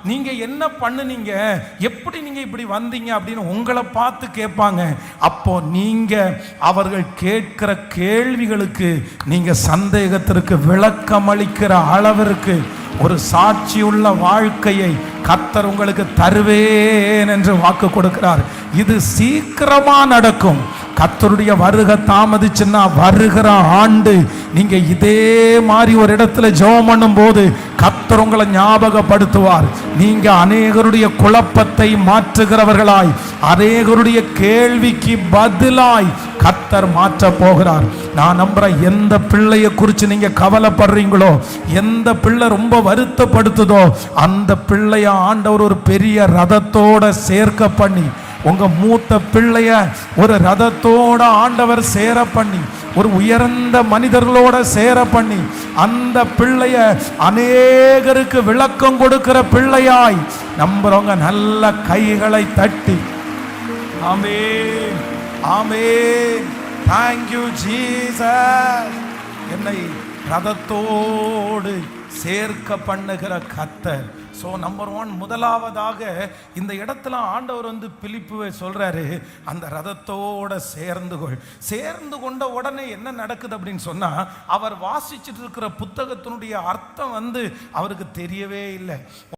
நீங்க என்ன பண்ணுனீங்க, எப்படி நீங்க இப்படி வந்தீங்க அப்படின்னு உங்களை பார்த்து கேட்பாங்க. அப்போ நீங்க அவர்கள் கேட்கிற கேள்விகளுக்கு நீங்க சந்தேகத்திற்கு விளக்கம் அளிக்கிற அளவிற்கு ஒரு சாட்சியுள்ள வாழ்க்கையை கர்த்தர் உங்களுக்கு தருவேன் என்று வாக்கு கொடுக்கிறார். இது சீக்கிரமா நடக்கும். கர்த்தருடைய வருகை தாமதிச்சுன்னா வருகிற ஆண்டு நீங்க இதே மாதிரி ஒரு இடத்துல ஜெபம் பண்ணும் போது கர்த்தர் உங்களை ஞாபகப்படுத்துவார். நீங்க அநேகருடைய குழப்பத்தை மாற்றுகிறவர்களாய், அநேகருடைய கேள்விக்கு பதிலாய் கர்த்தர் மாற்ற போகிறார். நான் நம்புறேன், எந்த பிள்ளையை குறித்து நீங்க கவலைப்படுறீங்களோ, எந்த பிள்ளை ரொம்ப வருத்தப்படுத்துதோ, அந்த பிள்ளைய ஆண்டவர் ஒரு பெரிய ரதத்தோட சேர்க்க பண்ணி, உங்க மூத்த பிள்ளைய ஒரு ரதத்தோட ஆண்டவர் சேர பண்ணி, ஒரு உயர்ந்த மனிதர்களோட சேர பண்ணி, அந்த பிள்ளைய அநேகருக்கு விளக்கம் கொடுக்கிற பிள்ளையாய் நம்புறவங்க நல்ல கைகளை தட்டி ஆமென், ஆமென், thank you Jesus. என்னை ரதத்தோடு சேர்க்க பண்ணுகிற கர்த்தர். ஸோ நம்பர் 1, முதலாவதாக இந்த இடத்துல ஆண்டவர் பிலிப்புவை சொல்றாரு, அந்த ரதத்தோட சேர்ந்து கொண்ட உடனே என்ன நடக்குது அப்படின்னு சொன்னா, அவர் வாசிச்சுட்டு இருக்கிற புத்தகத்தினுடைய அர்த்தம் அவருக்கு தெரியவே இல்லை.